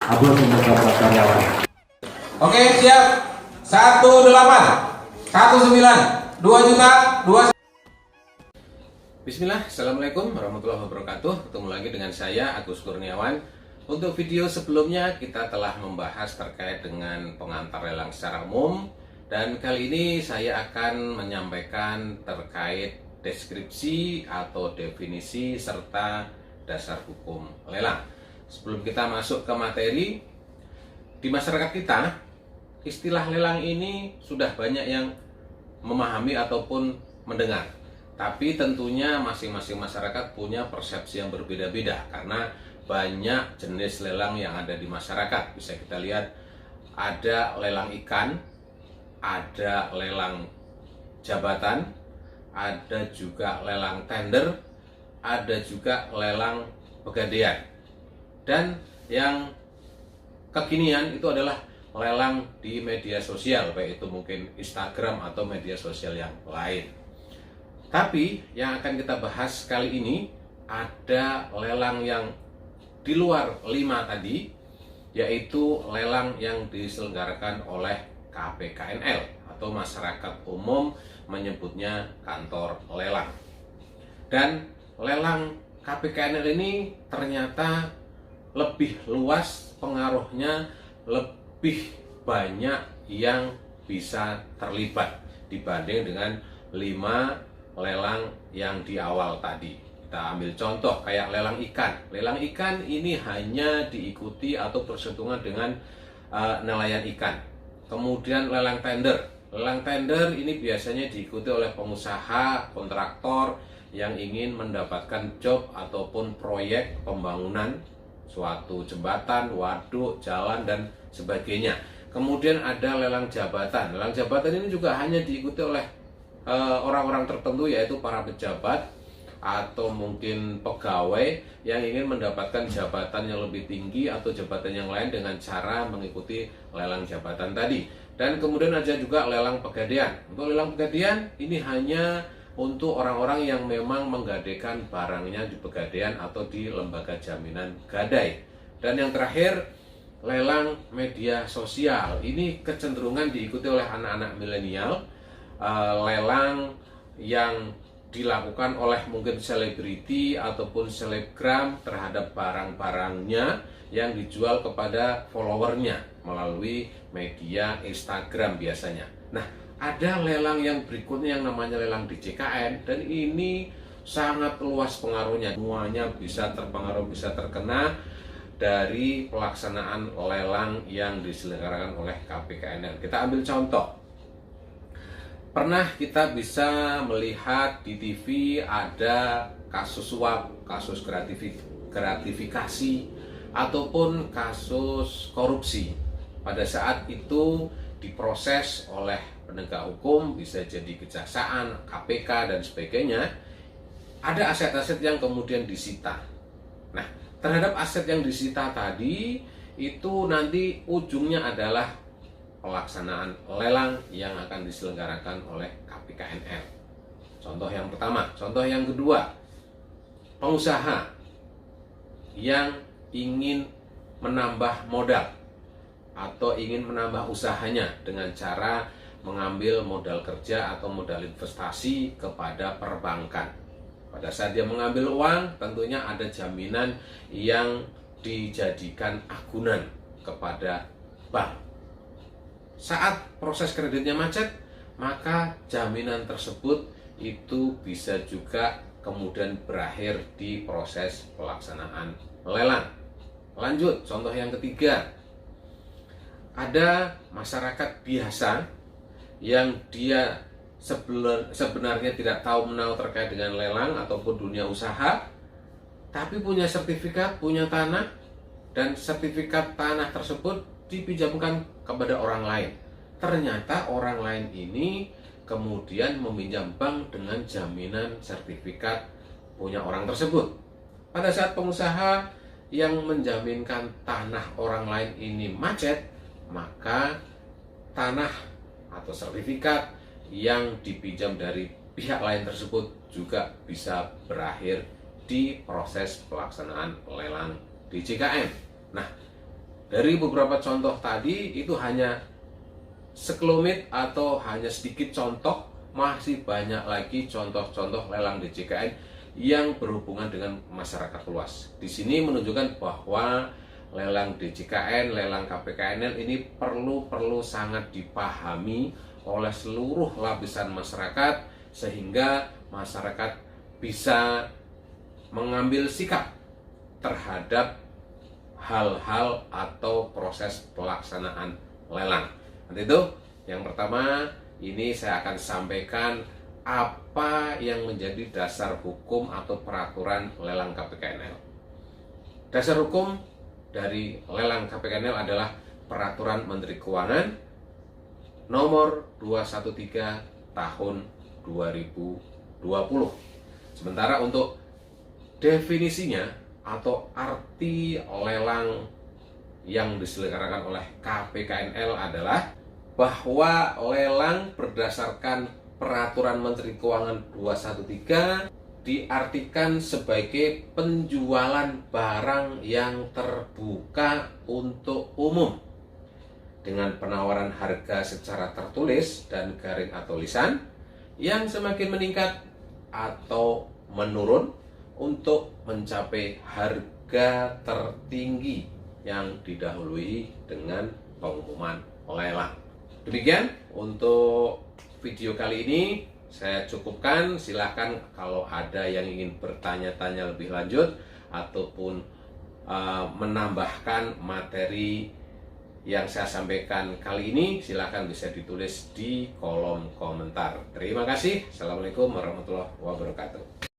Agus untuk karyawan. Oke, siap. 18, 19, 2 juta, 2. Bismillah, Assalamualaikum warahmatullahi wabarakatuh. Ketemu lagi dengan saya, Agus Kurniawan. Untuk video sebelumnya kita telah membahas terkait dengan pengantar lelang secara umum. Dan kali ini saya akan menyampaikan terkait deskripsi atau definisi serta dasar hukum lelang. Sebelum kita masuk ke materi, di masyarakat kita, istilah lelang ini sudah banyak yang memahami ataupun mendengar. Tapi tentunya masing-masing masyarakat punya persepsi yang berbeda-beda karena banyak jenis lelang yang ada di masyarakat. Bisa kita lihat ada lelang ikan, ada lelang jabatan, ada juga lelang tender, ada juga lelang pegadaian. Dan yang kekinian itu adalah lelang di media sosial, baik itu mungkin Instagram atau media sosial yang lain. Tapi yang akan kita bahas kali ini ada lelang yang di luar 5 tadi, yaitu lelang yang diselenggarakan oleh KPKNL atau masyarakat umum menyebutnya kantor lelang. Dan lelang KPKNL ini ternyata lebih luas pengaruhnya, lebih banyak yang bisa terlibat dibanding dengan 5 lelang yang di awal tadi. Kita ambil contoh kayak lelang ikan. Lelang ikan ini hanya diikuti atau bersentuhan dengan nelayan ikan. Kemudian lelang tender. Lelang tender ini biasanya diikuti oleh pengusaha, kontraktor yang ingin mendapatkan job ataupun proyek pembangunan suatu jembatan, waduk, jalan dan sebagainya. Kemudian ada lelang jabatan. Lelang jabatan ini juga hanya diikuti oleh orang-orang tertentu, yaitu para pejabat atau mungkin pegawai yang ingin mendapatkan jabatan yang lebih tinggi atau jabatan yang lain dengan cara mengikuti lelang jabatan tadi. Dan kemudian ada juga lelang pegadaian. Untuk lelang pegadaian ini hanya untuk orang-orang yang memang menggadaikan barangnya di pegadaian atau di lembaga jaminan gadai. Dan yang terakhir, lelang media sosial. Ini kecenderungan diikuti oleh anak-anak milenial. Lelang yang dilakukan oleh mungkin selebriti ataupun selebgram terhadap barang-barangnya yang dijual kepada followernya melalui media Instagram biasanya. Nah, ada lelang yang berikutnya yang namanya lelang DJKN, dan ini sangat luas pengaruhnya. Semuanya bisa terpengaruh, bisa terkena dari pelaksanaan lelang yang diselenggarakan oleh KPKNL. Kita ambil contoh. Pernah kita bisa melihat di TV ada kasus suap, kasus gratifikasi, ataupun kasus korupsi. Pada saat itu diproses oleh penegak hukum, bisa jadi kejaksaan, KPK, dan sebagainya. Ada aset-aset yang kemudian disita. Nah, terhadap aset yang disita tadi, itu nanti ujungnya adalah pelaksanaan lelang yang akan diselenggarakan oleh KPKNL. Contoh yang pertama. Contoh yang kedua, pengusaha yang ingin menambah modal atau ingin menambah usahanya dengan cara mengambil modal kerja atau modal investasi kepada perbankan. Pada saat dia mengambil uang, tentunya ada jaminan yang dijadikan agunan kepada bank. Saat proses kreditnya macet, maka jaminan tersebut itu bisa juga kemudian berakhir di proses pelaksanaan lelang. Lanjut, contoh yang ketiga. Ada masyarakat biasa yang dia sebenarnya tidak tahu menahu terkait dengan lelang ataupun dunia usaha, tapi punya sertifikat, punya tanah, dan sertifikat tanah tersebut dipinjamkan kepada orang lain. Ternyata orang lain ini kemudian meminjam bank dengan jaminan sertifikat punya orang tersebut. Pada saat pengusaha yang menjaminkan tanah orang lain ini macet, maka tanah atau sertifikat yang dipinjam dari pihak lain tersebut juga bisa berakhir di proses pelaksanaan lelang DJKN. Nah, Dari beberapa contoh tadi itu hanya sekelumit atau hanya sedikit contoh, masih banyak lagi contoh-contoh lelang DJKN yang berhubungan dengan masyarakat luas. Di sini menunjukkan bahwa lelang DJKN, lelang KPKNL ini perlu sangat dipahami oleh seluruh lapisan masyarakat sehingga masyarakat bisa mengambil sikap terhadap hal-hal atau proses pelaksanaan lelang. Nanti itu yang pertama ini saya akan sampaikan apa yang menjadi dasar hukum atau peraturan lelang KPKNL. Dasar hukum dari lelang KPKNL adalah Peraturan Menteri Keuangan nomor 213 tahun 2020. Sementara untuk definisinya atau arti lelang yang diselenggarakan oleh KPKNL adalah bahwa lelang berdasarkan Peraturan Menteri Keuangan 213 diartikan sebagai penjualan barang yang terbuka untuk umum dengan penawaran harga secara tertulis dan garing atau lisan yang semakin meningkat atau menurun untuk mencapai harga tertinggi yang didahului dengan pengumuman lelang. Demikian untuk video kali ini saya cukupkan. Silahkan kalau ada yang ingin bertanya-tanya lebih lanjut ataupun menambahkan materi yang saya sampaikan kali ini, silahkan bisa ditulis di kolom komentar. Terima kasih. Assalamualaikum warahmatullahi wabarakatuh.